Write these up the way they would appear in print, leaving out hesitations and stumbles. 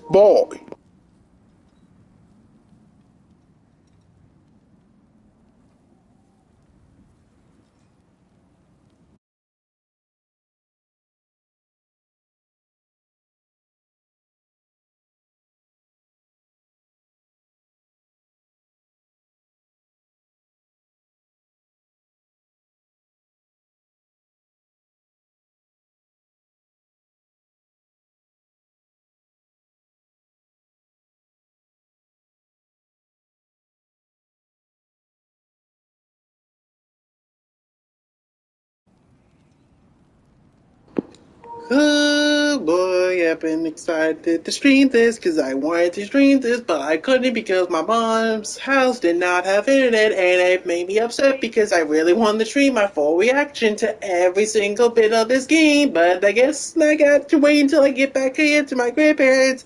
Boy. Oh boy, I've been excited to stream this because I wanted to stream this, but I couldn't because my mom's house did not have internet, and it made me upset because I really wanted to stream my full reaction to every single bit of this game, but I guess I got to wait until I get back here to my grandparents.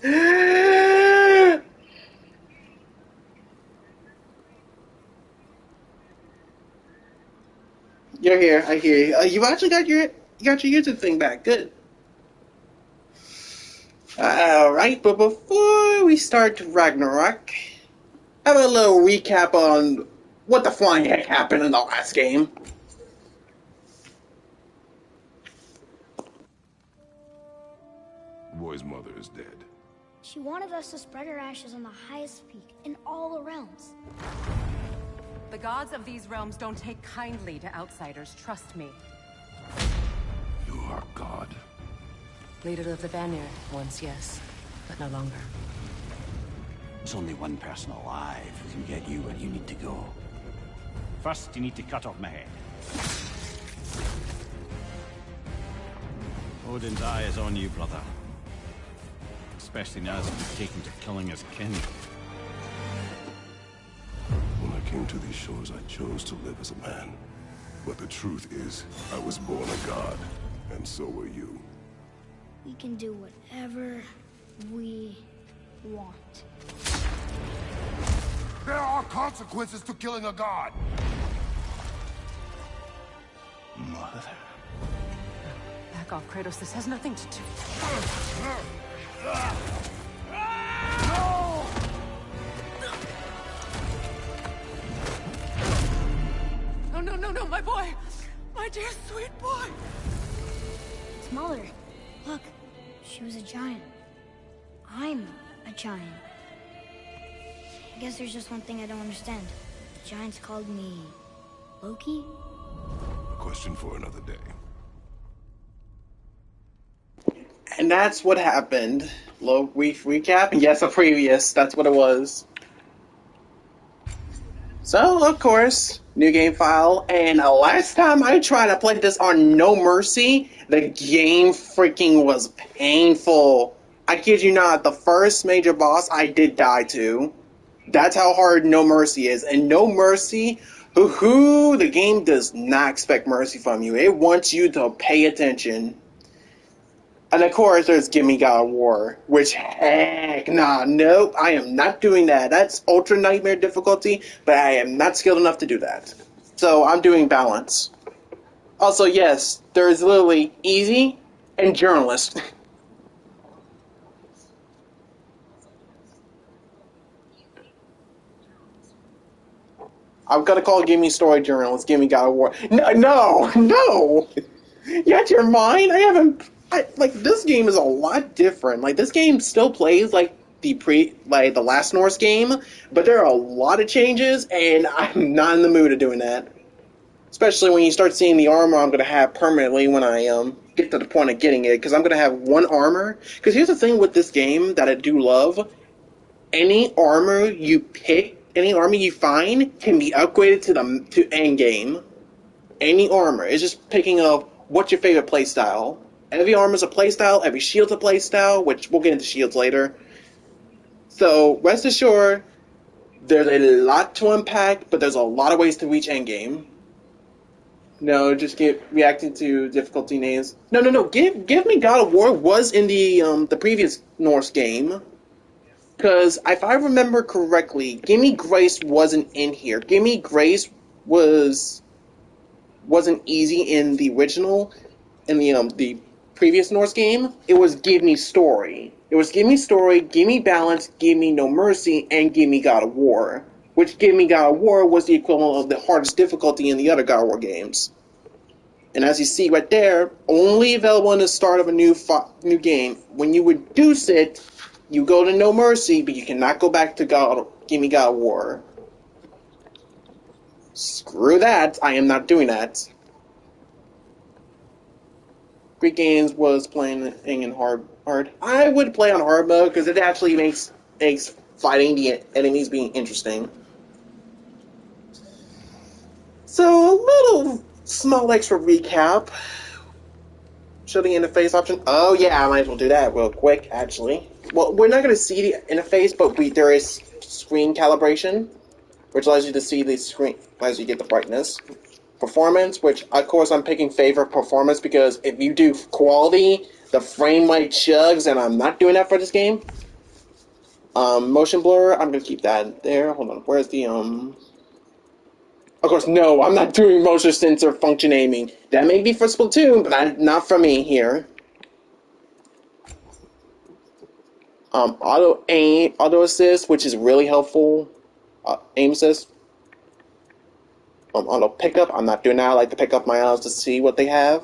You're here, I hear you. You actually got your YouTube thing back. Good. Alright, but before we start Ragnarok, how about a little recap on what the flying heck happened in the last game? The boy's mother is dead. She wanted us to spread her ashes on the highest peak in all the realms. The gods of these realms don't take kindly to outsiders, trust me. You are God. Leader of the Vanir, once yes, but no longer. There's only one person alive who can get you where you need to go. First, you need to cut off my head. Odin's eye is on you, brother. Especially now that you've taken to killing his kin. When I came to these shores, I chose to live as a man. But the truth is, I was born a god, and so were you. We can do whatever we want. There are consequences to killing a god! Mother. Back off, Kratos. This has nothing to do. No, my boy! My dear sweet boy! It's Mother. Look, she was a giant. I'm a giant. I guess there's just one thing I don't understand. The giants called me Loki? A question for another day. And that's what happened. Low brief recap? Yes, a previous. That's what it was. So, of course, new game file. And last time I tried to play this on No Mercy, the game freaking was painful. I kid you not, the first major boss I did die to. That's how hard No Mercy is. And No Mercy, the game does not expect mercy from you. It wants you to pay attention. And of course, there's Gimme God of War, which, heck nah, nope, I am not doing that. That's Ultra Nightmare difficulty, but I am not skilled enough to do that. So I'm doing balance. Also, yes, there's literally easy and journalist. I'm gonna call Gimme Story Journalist, Gimme God of War. No! You out your mind? Like, this game is a lot different. Like, this game still plays like the last Norse game, but there are a lot of changes, and I'm not in the mood of doing that. Especially when you start seeing the armor I'm gonna have permanently when I get to the point of getting it, because I'm gonna have one armor. Because here's the thing with this game that I do love: any armor you pick, any armor you find, can be upgraded to end game. Any armor. It's just picking up what's your favorite playstyle. Every armor's a playstyle, every shield's a playstyle, which we'll get into shields later. So, rest assured, there's a lot to unpack, but there's a lot of ways to reach endgame. No, just get reacting to difficulty names. No. Give me God of War was in the previous Norse game. Because if I remember correctly, Gimme Grace wasn't in here. Gimme Grace wasn't easy in the original, in the previous Norse game. It was Give Me Story. It was Give Me Story, Give Me Balance, Give Me No Mercy, and Give Me God of War. Which Give Me God of War was the equivalent of the hardest difficulty in the other God of War games. And as you see right there, only available in the start of a new game. When you reduce it, you go to No Mercy, but you cannot go back to Give Me God of War. Screw that, I am not doing that. Great Games was playing in hard. I would play on hard mode because it actually makes fighting the enemies being interesting. So a little small extra recap. Show the interface option. Oh yeah, I might as well do that real quick. Actually, well, we're not going to see the interface, but there is screen calibration, which allows you to see the screen, allows you to get the brightness. Performance, which of course I'm picking favorite performance because if you do quality, the frame rate chugs, and I'm not doing that for this game. Motion blur, I'm gonna keep that there. Hold on, where's the Of course, no, I'm not doing motion sensor function aiming. That may be for Splatoon, but not for me here. Auto aim, auto assist, which is really helpful. Aim assist. Auto pickup, I'm not doing that. I like to pick up my eyes to see what they have.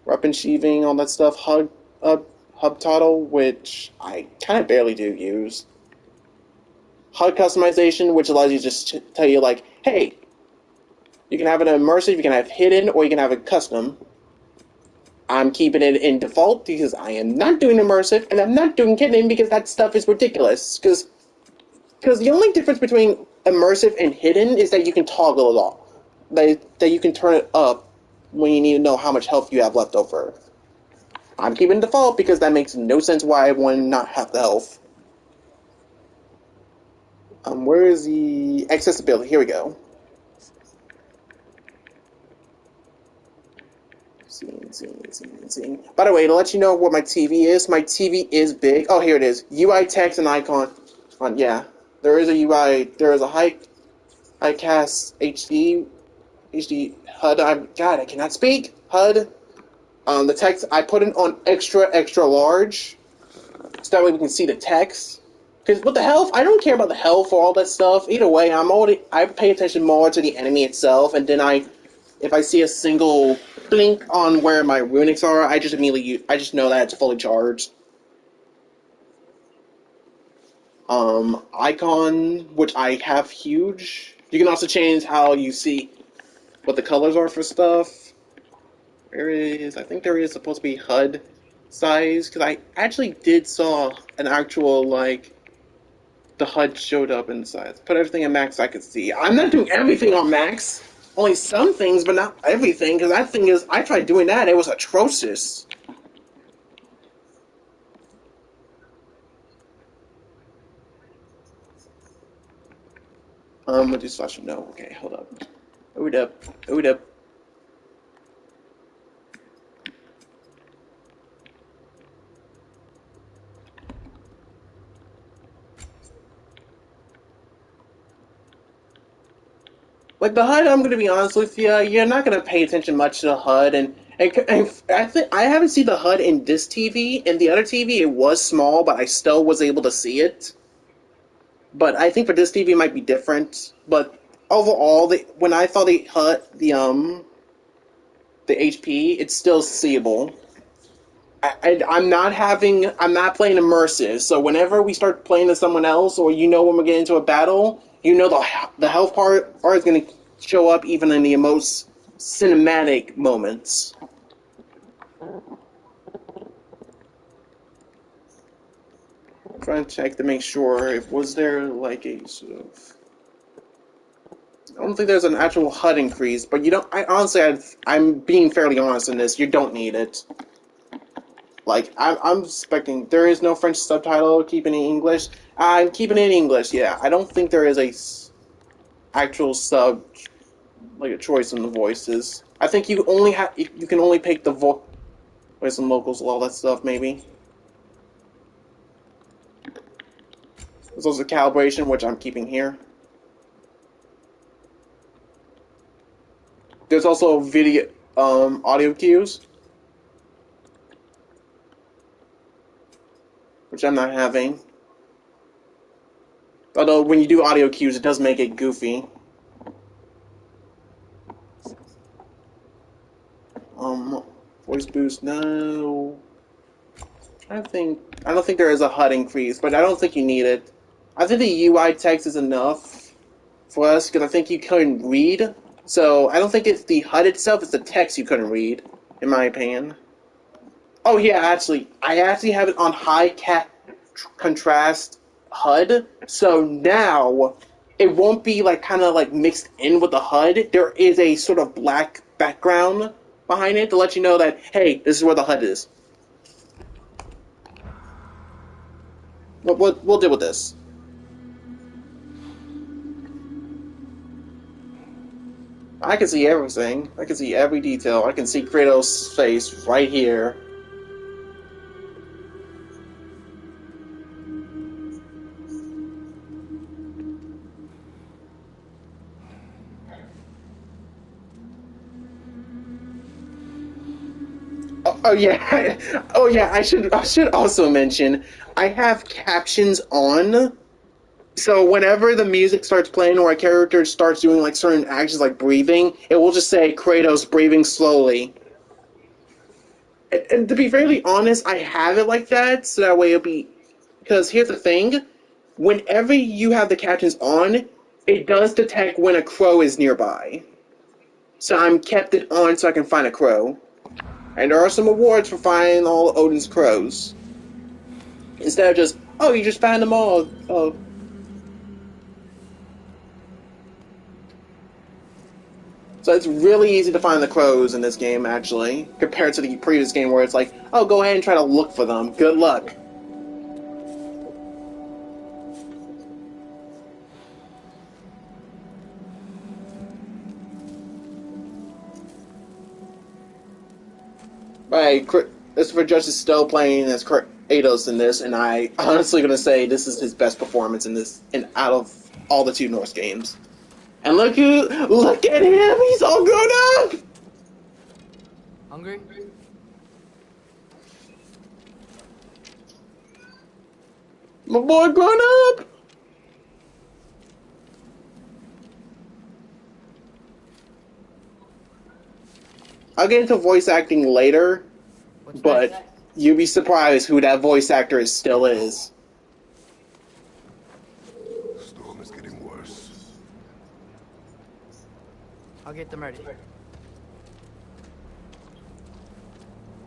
Weapon sheathing, all that stuff. Hub toggle, which I kind of barely do use. HUD customization, which allows you to just tell you like, hey, you can have it immersive, you can have hidden, or you can have it custom. I'm keeping it in default because I am not doing immersive, and I'm not doing hidden because that stuff is ridiculous. Because the only difference between immersive and hidden is that you can toggle it off. That you can turn it up when you need to know how much health you have left over. I'm keeping it default because that makes no sense why I would not have the health. Where is the accessibility? Here we go. Seeing. By the way, to let you know what my TV is big. Oh, here it is. UI text and icon. Yeah, there is a UI. There is a high cast HD HUD. God, I cannot speak. HUD. The text I put it on extra large, so that way we can see the text. Because with the health, I don't care about the health or all that stuff. Either way, I pay attention more to the enemy itself, and then if I see a single blink on where my runics are, I just know that it's fully charged. Icon, which I have huge. You can also change how you see what the colors are for stuff. I think there is supposed to be HUD size, because I actually did saw an actual, like, the HUD showed up in size. Put everything in max I could see. I'm not doing everything on max. Only some things, but not everything, because that thing is, I tried doing that, it was atrocious. What do slash no? Okay, hold up. Hold up. Like the HUD, I'm gonna be honest with you, you're not gonna pay attention much to the HUD, and I think I haven't seen the HUD in this TV. In the other TV, it was small, but I still was able to see it. But I think for this TV, it might be different. But overall, when I saw the HUD, the HP, it's still seeable. I'm not playing immersive. So whenever we start playing as someone else, or when we get into a battle, the health part is going to show up even in the most cinematic moments. I'm trying to check to make sure if was there like a sort of. I don't think there's an actual HUD increase, but you don't. I honestly, I'm being fairly honest in this. You don't need it. Like, I'm suspecting there is no French subtitle, keeping it in English. I'm keeping it in English, yeah. I don't think there is a actual sub, like a choice in the voices. I think you can only pick the voice and locals, all that stuff, maybe. There's also calibration, which I'm keeping here. There's also audio cues. which I'm not having. Although when you do audio cues, it does make it goofy. Voice boost, no. I don't think there is a HUD increase, but I don't think you need it. I think the UI text is enough for us because I think you couldn't read. So I don't think it's the HUD itself; it's the text you couldn't read, in my opinion. Oh yeah, I actually have it on high contrast HUD, so now it won't be like kind of like mixed in with the HUD. There is a sort of black background behind it to let you know that hey, this is where the HUD is. We'll deal with this. I can see everything. I can see every detail. I can see Kratos' face right here. Oh yeah, oh yeah. I should also mention I have captions on. So whenever the music starts playing or a character starts doing like certain actions like breathing, it will just say Kratos breathing slowly. And to be fairly honest, I have it like that so that way it'll be. Because here's the thing: whenever you have the captions on, it does detect when a crow is nearby. So I'm kept it on so I can find a crow. And there are some awards for finding all Odin's crows. Instead of just, oh, you just found them all. Oh. So it's really easy to find the crows in this game, actually, compared to the previous game where it's like, oh, go ahead and try to look for them. Good luck. Right, Christopher Judge is still playing as Kratos in this, and I honestly gonna say this is his best performance in this, and out of all the two Norse games. And look at him, he's all grown up. Hungry? My boy grown up. I'll get into voice acting later, but you'd be surprised who that voice actor still is. The storm is getting worse. I'll get them ready.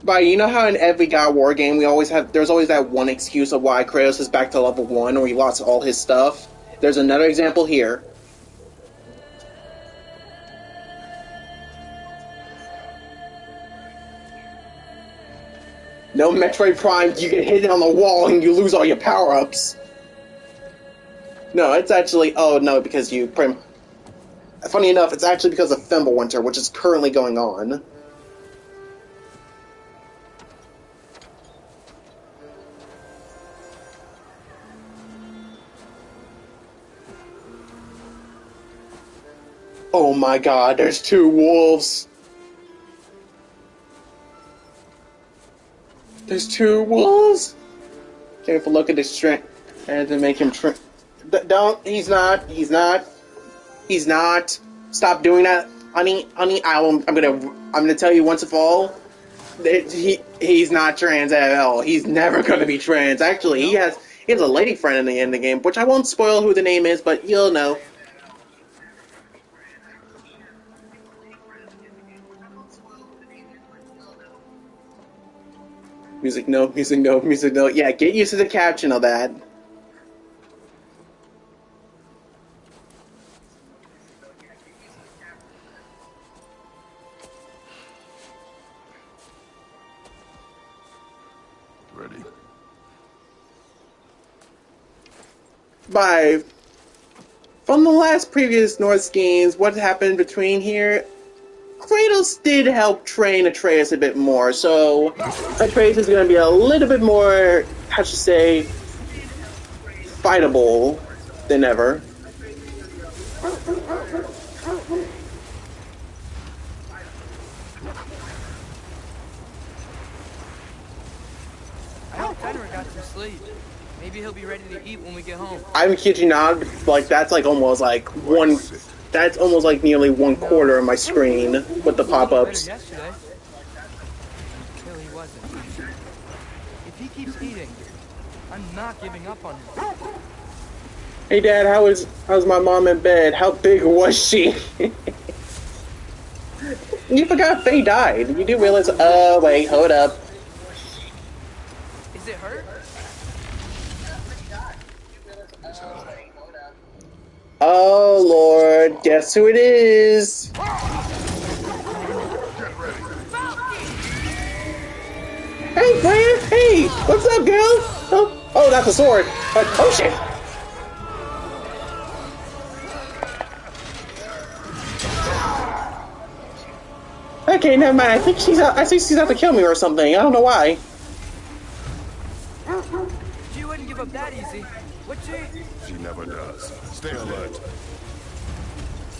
But you know how in every God War game there's always that one excuse of why Kratos is back to level 1 or he lost all his stuff? There's another example here. No Metroid Prime, you get hit on the wall and you lose all your power-ups. No, it's actually, oh no, because funny enough, it's actually because of Fimbulwinter, which is currently going on. Oh my god, there's 2 wolves! There's 2 wolves! Careful, look at this strength. I had to make him don't, he's not. Stop doing that. Honey, I'm gonna tell you once and for all, that he's not trans at all. He's never gonna be trans. Actually, he has a lady friend in the end of the game, which I won't spoil who the name is, but you'll know. Music no, music no, music no. Yeah, get used to the caption of that. Ready? From the last previous Norse games, what happened between here? Kratos did help train Atreus a bit more, so Atreus is going to be a little bit more, how should I say, fightable than ever. Fenrir got some sleep. Maybe he'll be ready to eat when we get home. I'm kidding you not. Like that's like almost like one. That's almost like nearly one quarter of my screen with the He was a little better pop-ups. yesterday. Until he wasn't. If he keeps eating, I'm not giving up on him. Hey Dad, how's my mom in bed? How big was she? You forgot Faye died. You do realize? Oh wait, hold up. Is it hurt? Oh Lord, guess who it is? Hey Fran, hey, what's up, girl? Oh, that's a sword. Oh shit. Okay, never mind. I think she's out to kill me or something. I don't know why. She wouldn't give up that easy, would she? She never does. Stay alert.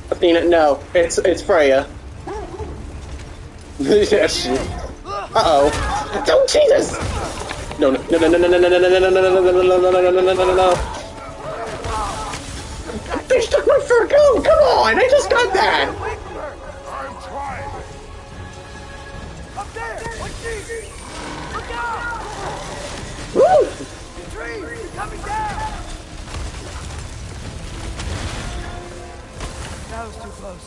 Athena, no. It's Freya. Yes. Uh-oh. Don't Jesus! No. They stuck my fur. Go! Come on! I just got that! I'm trying. Up there! What's she? Look out! Woo! Tree! Coming down! That was too close.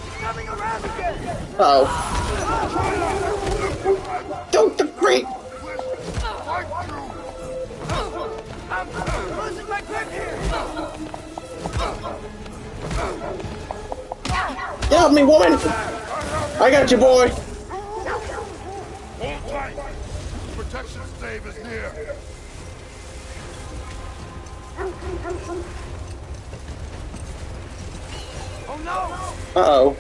He's coming around again! Uh-oh. Don't the freak! I'm losing my grip here! Help me, woman! I got you, boy! Hold tight. Protection stave is near. Oh no! Uh-oh.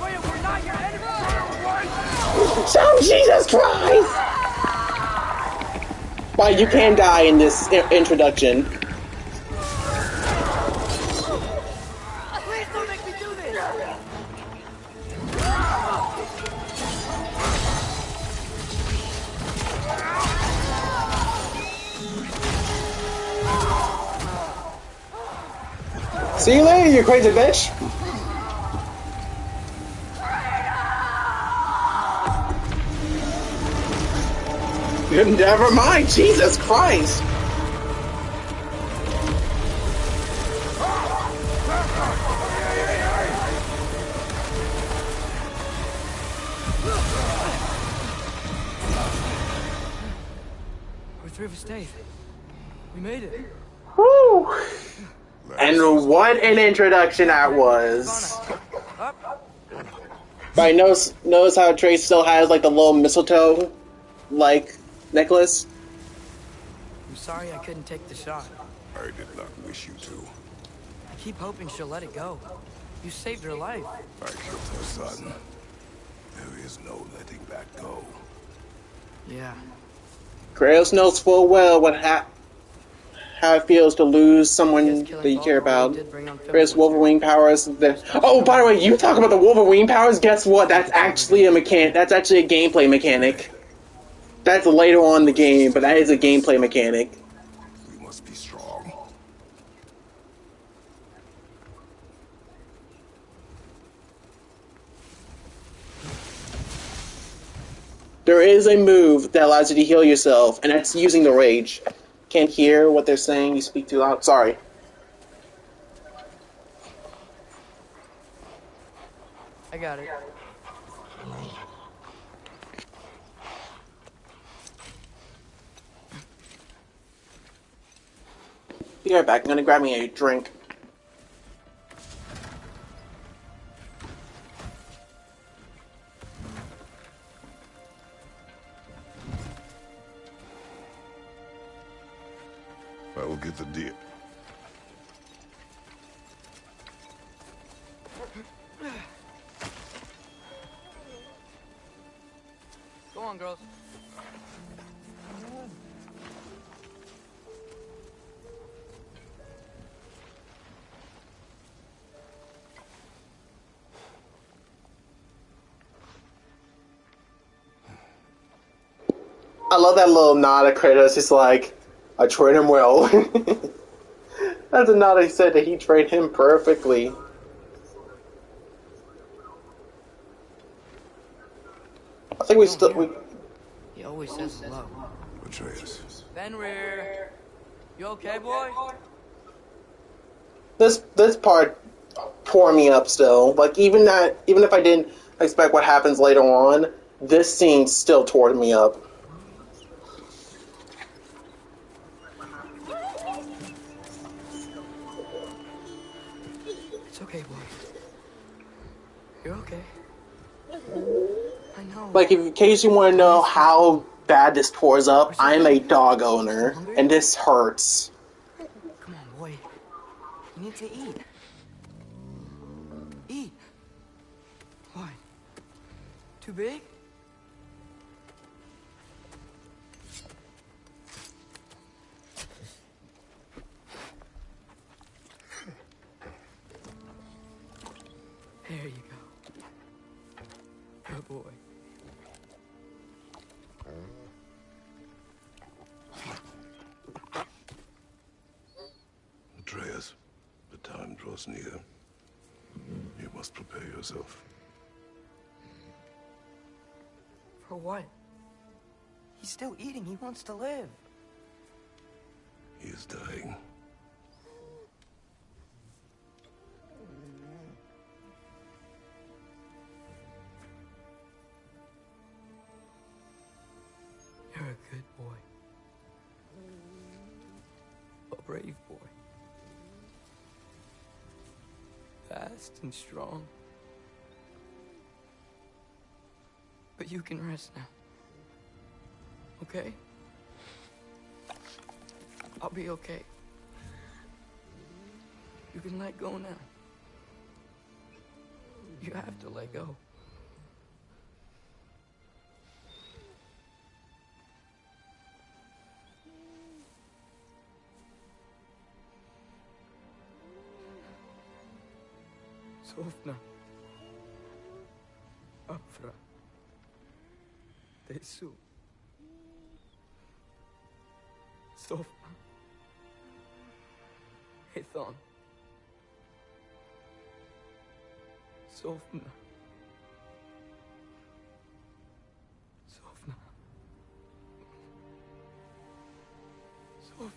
Wait, we're not your enemy! So, Jesus Christ! Why, you can die in this introduction. Please don't make me do this! See you later, you crazy bitch! Never mind, Jesus Christ! We're through for Stave. We made it. Whew. And what an introduction that was. But notice how Trace still has like the little mistletoe like necklace. I'm sorry I couldn't take the shot. I did not wish you to. I keep hoping she'll let it go. You saved her life. I killed her son. There is no letting that go. Yeah. Kratos knows full well how it feels to lose someone that you care about. Kratos' Wolverine powers. Oh, by the way, you talk about the Wolverine powers. Guess what? That's actually a mechanic. That's actually a gameplay mechanic. That's later on in the game, but that is a gameplay mechanic. We must be strong. There is a move that allows you to heal yourself, and that's using the rage. Can't hear what they're saying. You speak too loud. Sorry. I got it. Be right back. I'm gonna grab me a drink. I will get the deal. Go on, girls. I love that little nod of Kratos. He's like, I trained him well. That's a nod he said that he trained him perfectly. I think we still... He always says hello. Atreus. Fenrir! You okay, boy? This part tore me up still. Like, even if I didn't expect what happens later on, this scene still tore me up. It's okay, boy. You're okay. I know. Like, in case you want to know how bad this pours up, I'm a dog owner, and this hurts. Come on, boy. You need to eat. Eat. What? Too big? There you go. Good boy. Atreus, the time draws near. You must prepare yourself. For what? He's still eating. He wants to live. He is dying. You're a good boy. A brave boy. Fast and strong. But you can rest now. Okay? I'll be okay. You can let go now. You have to let go. Sofna. Afra. Tesu. Sofna. Ethon. Sofna. Sofna. Sofna.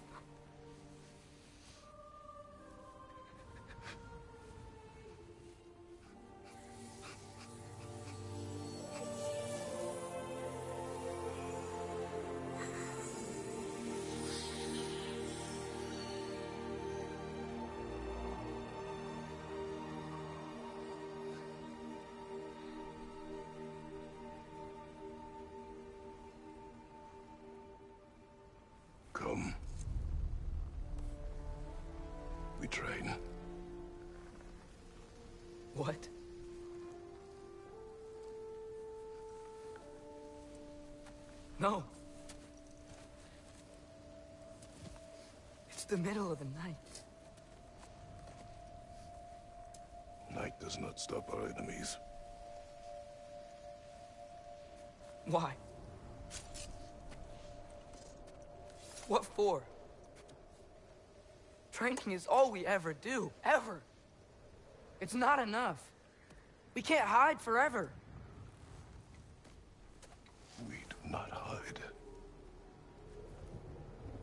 Come. We train. What? No. It's the middle of the night. Night does not stop our enemies. Why? What for? Training is all we ever do, ever. It's not enough. We can't hide forever. We do not hide.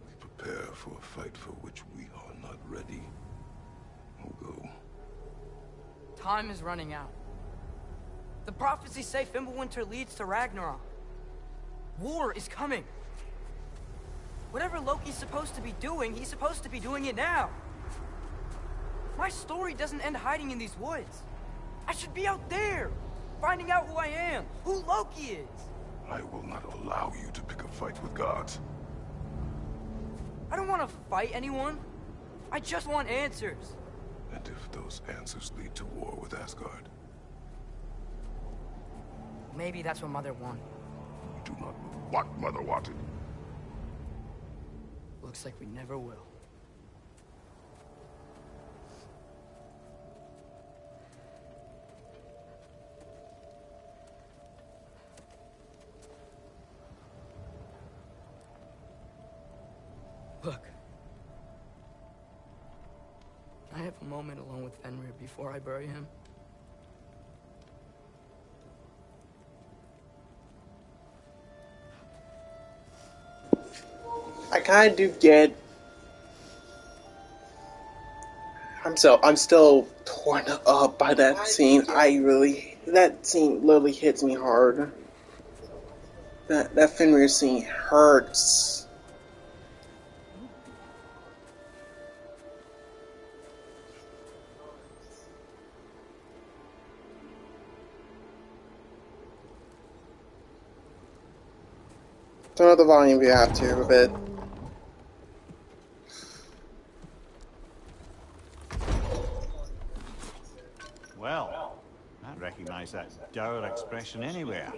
We prepare for a fight for which we are not ready. We'll go. Time is running out. The prophecies say Fimbulwinter leads to Ragnarok. War is coming. Whatever Loki's supposed to be doing, he's supposed to be doing it now. My story doesn't end hiding in these woods. I should be out there, finding out who I am, who Loki is. I will not allow you to pick a fight with gods. I don't want to fight anyone. I just want answers. And if those answers lead to war with Asgard? Maybe that's what Mother wanted. We do not know what Mother wanted. Looks like we never will. Look. Can I have a moment alone with Fenrir before I bury him? I kind of do get. I'm still torn up by that scene. That scene literally hits me hard. That Fenrir scene hurts. Turn up the volume if you have to a bit. Well, I recognize that dour expression anywhere.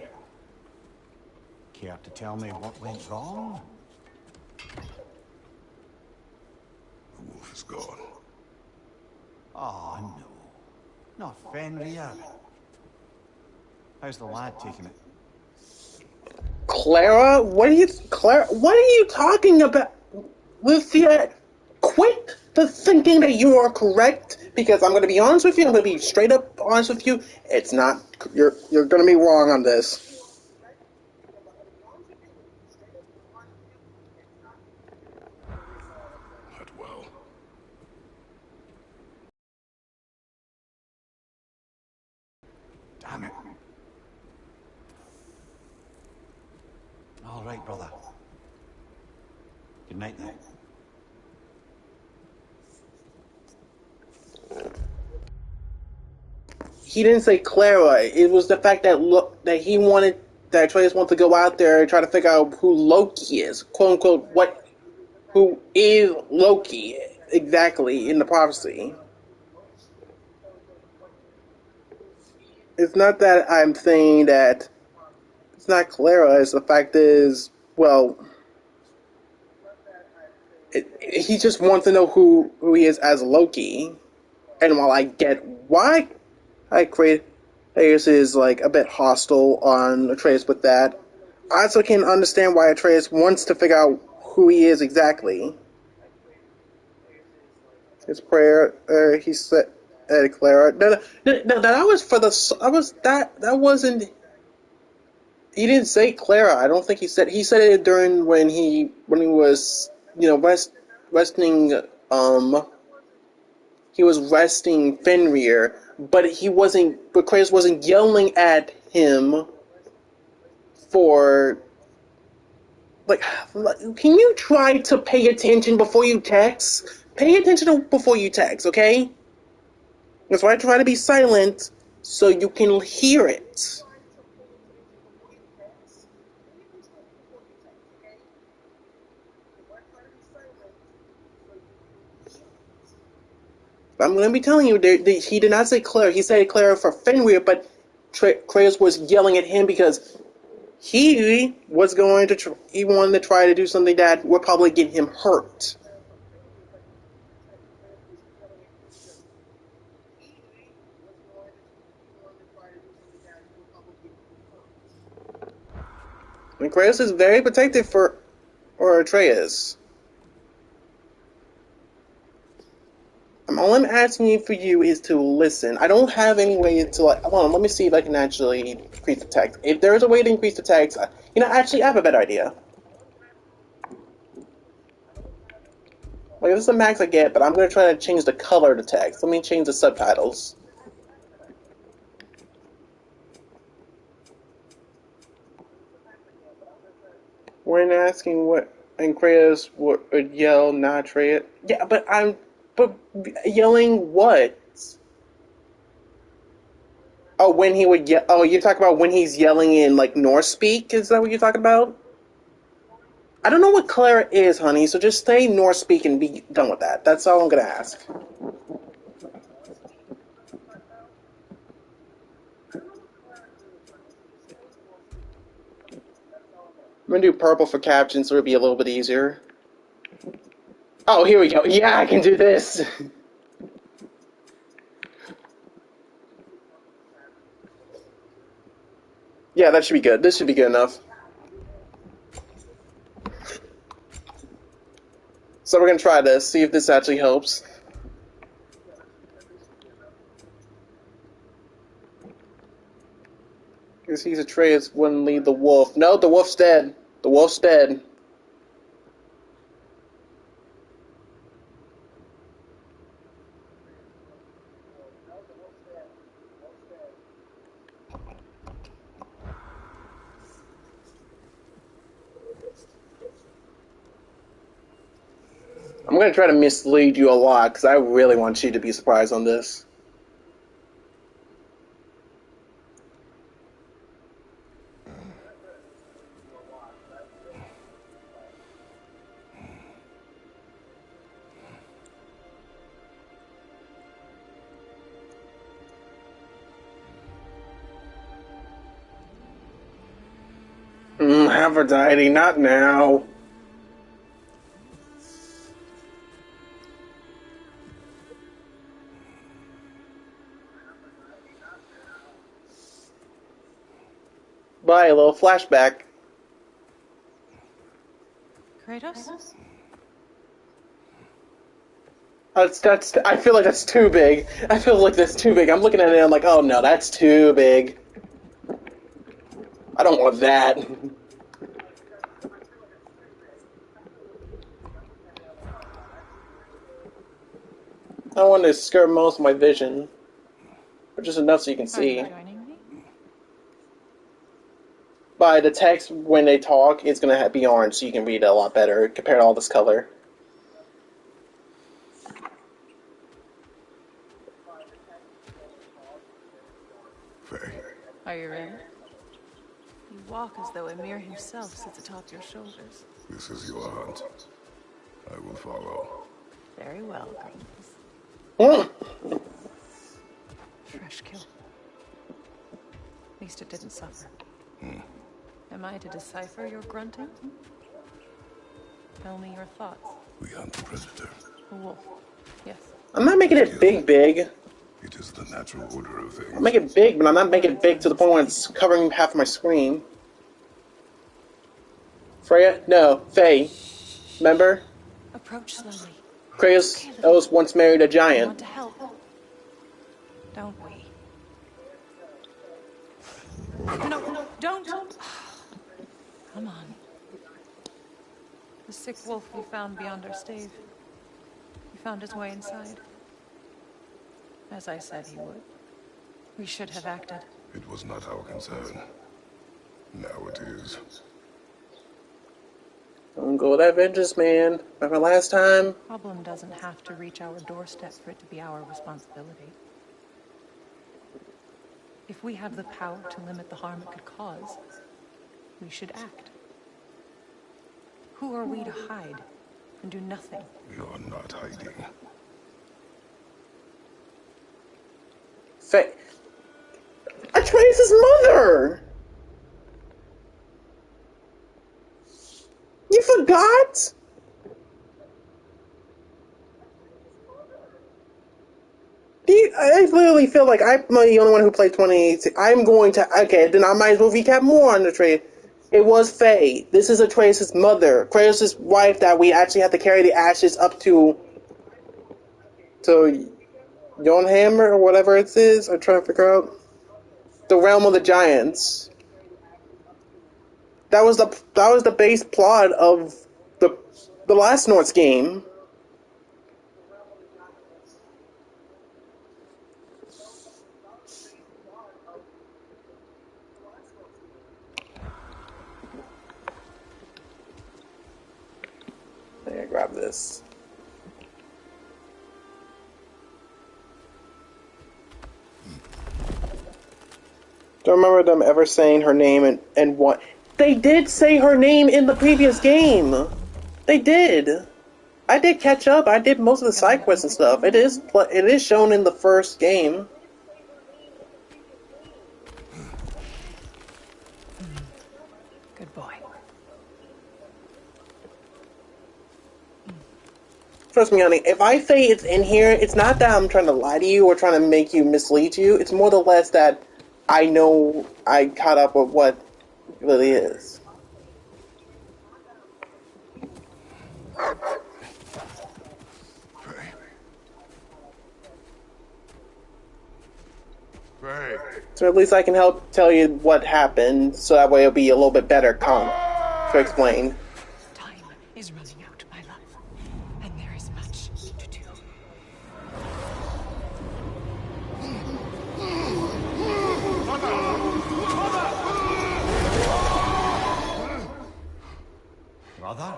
Care to tell me what went wrong? The wolf is gone. Oh, no. Not Fenrir. How's the lad taking it? Clara, what are you talking about? Lucia, quit the thinking that you are correct, because I'm going to be honest with you. I'm going to be straight up honest with you. It's not. You're going to be wrong on this. Not well. Damn it. All right, brother. Good night, then. He didn't say Clara. It was the fact that Atreus wanted to go out there and try to figure out who Loki is, quote unquote. Who is Loki exactly in the prophecy? It's not that I'm saying that it's not Clara. It's the fact is, well, he just wants to know who he is as Loki. And while I get why Atreus is like a bit hostile on Atreus with that, I also can understand why Atreus wants to figure out who he is exactly. His prayer, he said, Clara. No, that was for the. I was that wasn't. He didn't say Clara. I don't think he said. He said it during when he was resting. He was resting Fenrir, but he wasn't. But Kratos wasn't yelling at him for. Like, can you try to pay attention before you text? Pay attention before you text, okay? That's why I try to be silent so you can hear it. I'm going to be telling you, he did not say Clara. He said Clara for Fenrir, but Kratos was yelling at him because he was going to. He wanted to try to do something that would probably get him hurt. And Kratos is very protective for Atreus. All I'm asking for you is to listen. I don't have any way to like. Hold on, let me see if I can actually increase the text. If there is a way to increase the text, actually, I have a better idea. Like, this is the max I get, but I'm going to try to change the color of the text. Let me change the subtitles. We're asking what, and Kratos would yell, not Atreus. Yeah, but yelling what? Oh, when he would yell. Oh, you're talking about when he's yelling in, like, Norse speak? Is that what you're talking about? I don't know what Clara is, honey, so just say Norse speak and be done with that. That's all I'm going to ask. I'm going to do purple for captions so it'll be a little bit easier. Oh, here we go. Yeah, I can do this. Yeah, that should be good. This should be good enough. So we're gonna try this, see if this actually helps. Because he's Atreus wouldn't lead the wolf. No, the wolf's dead. The wolf's dead. I'm gonna try to mislead you a lot because I really want you to be surprised on this. Aphrodite, not now. Bye, a little flashback. Kratos? I feel like that's too big. I feel like that's too big. I'm looking at it and I'm like, oh no, that's too big. I don't want that. I want to skirt most of my vision. But just enough so you can Are you see. joining me? By the text, when they talk, it's going to be orange so you can read it a lot better compared to all this color. Faye, Are you ready? You walk as though Emir himself sits atop your shoulders. this is your hunt. I will follow. Very well, Greens. Hmm. Fresh kill. At least it didn't suffer. Am I to decipher your grunting? Tell me your thoughts. We hunt the predator. A wolf. Yes. I'm not making it big. It is the natural order of things. I'll make it big, but I'm not making it big to the point where it's covering half of my screen. Freya? No. Faye. Remember? Approach slowly. Kratos was once married a I giant. want to help. Don't we? No, don't! Come on. The sick wolf we found beyond our stave. He found his way inside. As I said he would. We should have acted. It was not our concern. Now it is. Don't go that vengeance, man. Remember last time? Problem doesn't have to reach our doorstep for it to be our responsibility. If we have the power to limit the harm it could cause, we should act. Who are we to hide and do nothing? We are not hiding. Faye. Atreus' mother! You forgot? I literally feel like I'm the only one who played 2018. I'm going to... Okay, then I might as well recap more on Atreus. It was Faye. This is Atreus' mother. Kratos' wife that we actually had to carry the ashes up to Yonhammer or whatever it is. I'm trying to figure out. The realm of the giants. That was the base plot of the last Norse game. Let me grab this. Don't remember them ever saying her name and what. They did say her name in the previous game. They did. I did catch up. I did most of the side quests and stuff. It is shown in the first game. Good boy. Trust me, honey, if I say it's in here, it's not that I'm trying to lie to you or trying to make you mislead you. It's more or less that I know I caught up with what it really is. So at least I can help tell you what happened, so that way it'll be a little bit better to explain. Time is running out, my love, and there is much to do. Brother?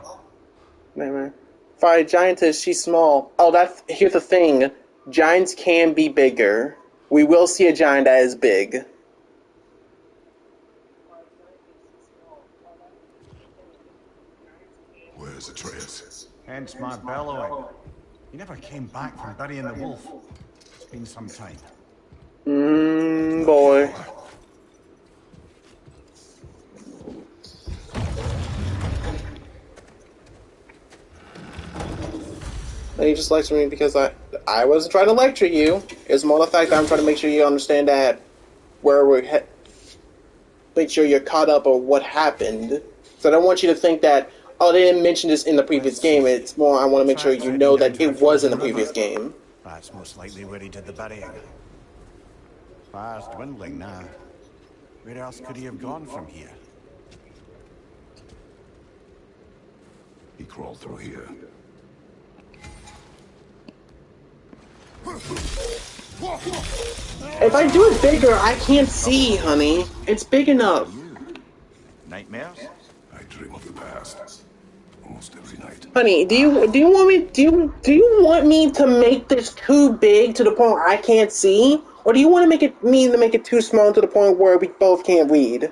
Never. Fire giantess, she's small. Oh, here's the thing. Giants can be bigger. We will see a giant that is big. Where's Atreus? Hence my bellowing. He never came back from burying the wolf. It's been some time. Boy. And he just lectured me because I wasn't trying to lecture you. It's more the fact that I'm trying to make sure you understand that make sure you're caught up on what happened. So I don't want you to think that, oh, they didn't mention this in the previous game. It's more, I want to make sure you know that it was in the previous game. That's most likely where he did the burying. Fire's dwindling now. Where else could he have gone from here? He crawled through here. If I do it bigger, I can't see, honey. It's big enough. Nightmares? I dream of the past. Almost every night. Honey, do you want me to make this too big to the point where I can't see? Or do you want to make it too small to the point where we both can't read?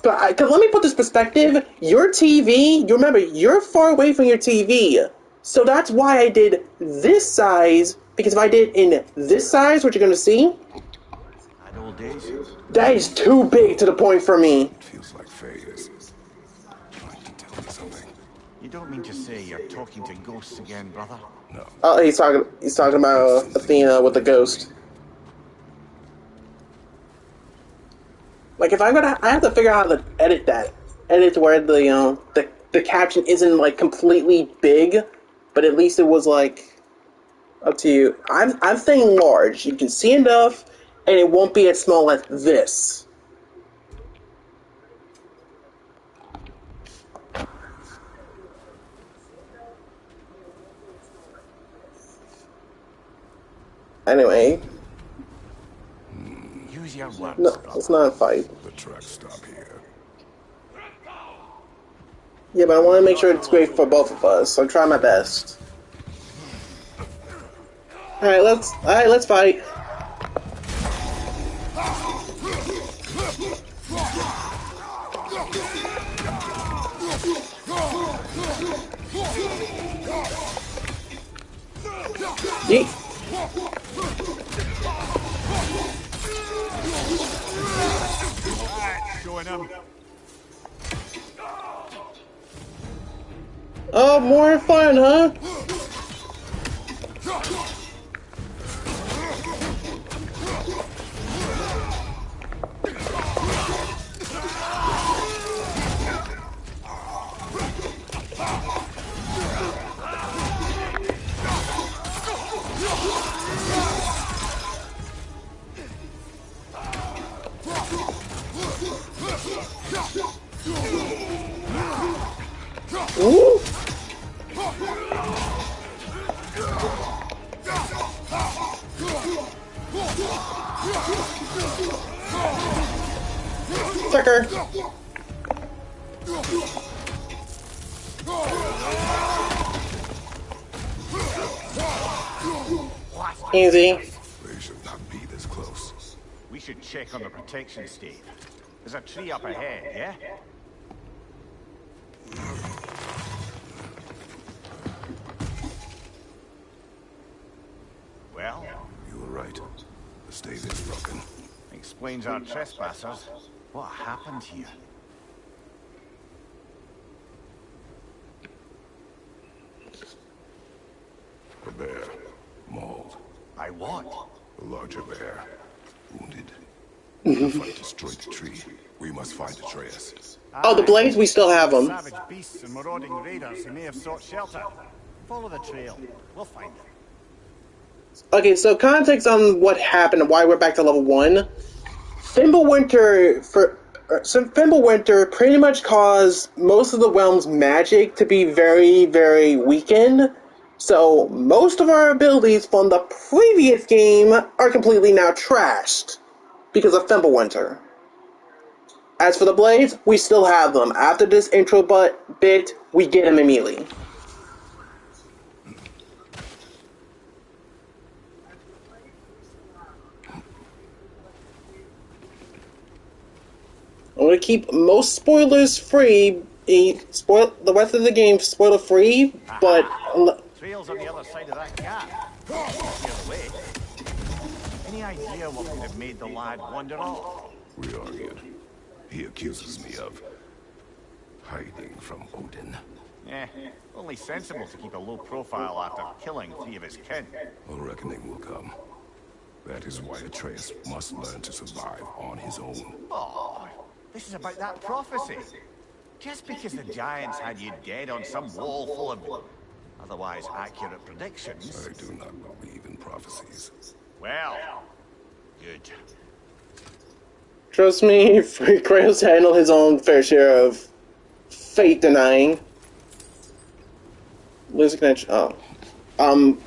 Because let me put this perspective. Your TV, you remember, you're far away from your TV. So that's why I did this size. Because if I did in this size, what you're going to see, At old days? that is too big to the point for me. It feels like Faye is trying to tell me something. You don't mean to say you're talking to ghosts again, brother? No. Oh, he's talking about Athena with the ghost. Like, if I have to figure out how to edit to where the caption isn't like completely big, but at least it was like up to you. I'm saying large. You can see enough, and it won't be as small as this. Anyway. Use your words, No, brother. it's not a fight. The tracks stop here. Yeah, but I want to make sure it's great for both of us, so I'm trying my best. Alright, let's fight. Yeet. Showing him. Oh, more fun, huh? Ooh. Sucker. Easy. They should not be this close. We should check on the protection stave. There's a tree up ahead, yeah? Well, You were right. The stave is broken. explains our trespassers. What happened here? A bear. Mauled. By what? A larger bear. Wounded. The fight destroyed the tree. We must find Atreus. Oh, the blades, we still have them. Savage beasts and marauding raiders who may have sought shelter. Follow the trail. We'll find them. Okay, so context on what happened and why we're back to level 1. Fimbulwinter pretty much caused most of the realm's magic to be very, very weakened. So most of our abilities from the previous game are completely now trashed because of Fimbulwinter. As for the blades, we still have them. After this intro bit, we get them immediately. I'm going to keep most spoilers free. The rest of the game spoiler free, but Trail's on the other side of that gap. Clear the way. Any idea what could have made the lad wander off? We argued. He accuses me of hiding from Odin. Only sensible to keep a low profile after killing 3 of his kin. A reckoning will come. That is why Atreus must learn to survive on his own. Oh, this is about that prophecy. Just because the giants had you dead on some wall full of otherwise accurate predictions. I do not believe in prophecies. Well, good. trust me, Kratos handled his own fair share of fate denying. Lose a connection. Wait, I'm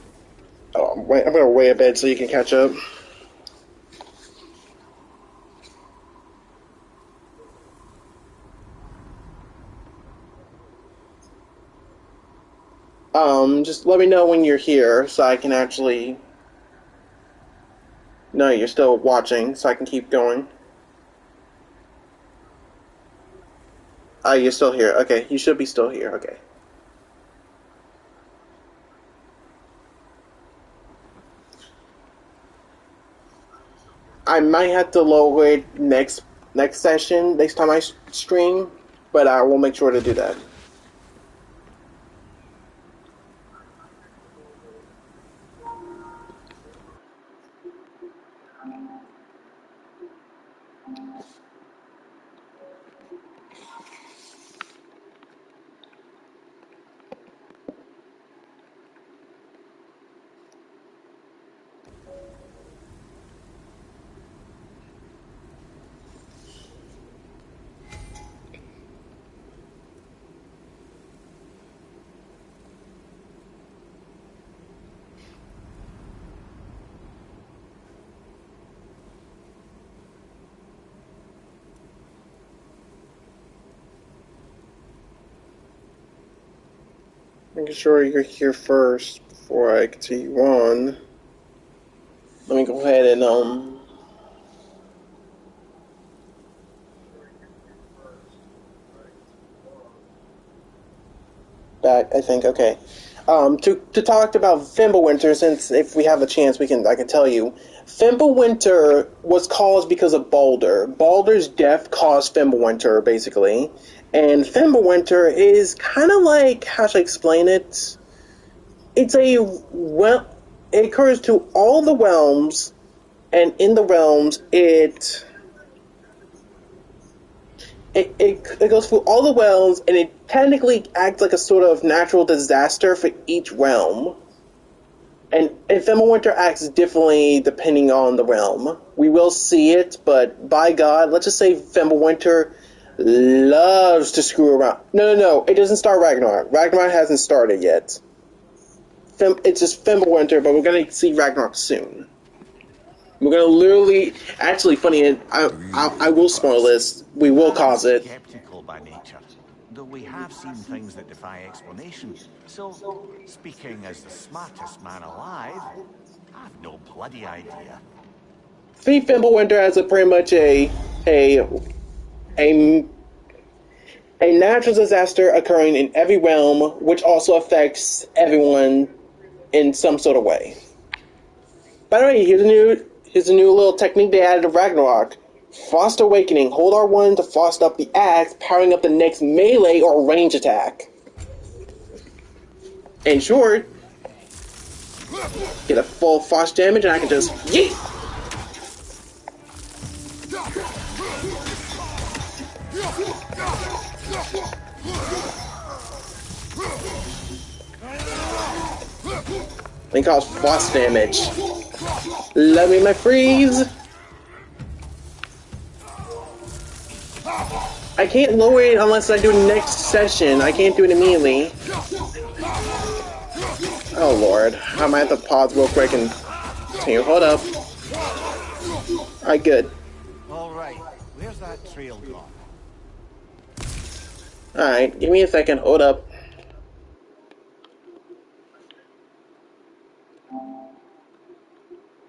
gonna wait a bit so you can catch up. Just let me know when you're here so I can actually... No, you're still watching, so I can keep going. You're still here. Okay, you should be still here. Okay. I might have to lower it next session, next time I stream, but I will make sure to do that. Making sure you're here first before I continue on. Let me go ahead and back, I think, okay. To talk about Fimbulwinter, since if we have a chance I can tell you. Fimbulwinter was caused because of Baldur. Baldur's death caused Fimbulwinter, basically. And Fimbulwinter is kind of like, how should I explain it? It occurs to all the realms, and in the realms, it goes through all the realms, and it technically acts like a sort of natural disaster for each realm. And Fimbulwinter acts differently depending on the realm. We will see it, but by God, let's just say Fimbulwinter loves to screw around. No, it doesn't start Ragnarok. Ragnarok hasn't started yet. It's just Fimbulwinter, but we're going to see Ragnarok soon. We're going to literally... Actually, funny, I will spoil this. We will cause it. Skeptical by nature, though we have seen things that defy explanation. So, speaking as the smartest man alive, I've no bloody idea. See Fimbulwinter as pretty much a natural disaster occurring in every realm, which also affects everyone in some sort of way. By the way, here's a new little technique they added to Ragnarok. Frost Awakening. Hold R1 to frost up the axe, powering up the next melee or range attack. In short, get a full frost damage and I can just yeet! and cause frost damage. Let me my freeze. I can't lower it unless I do it next session. I can't do it immediately. Oh lord, I might have to pause real quick and continue. Hold up. Alright, good. Alright, where's that trail gone? Alright, give me a second. Hold up.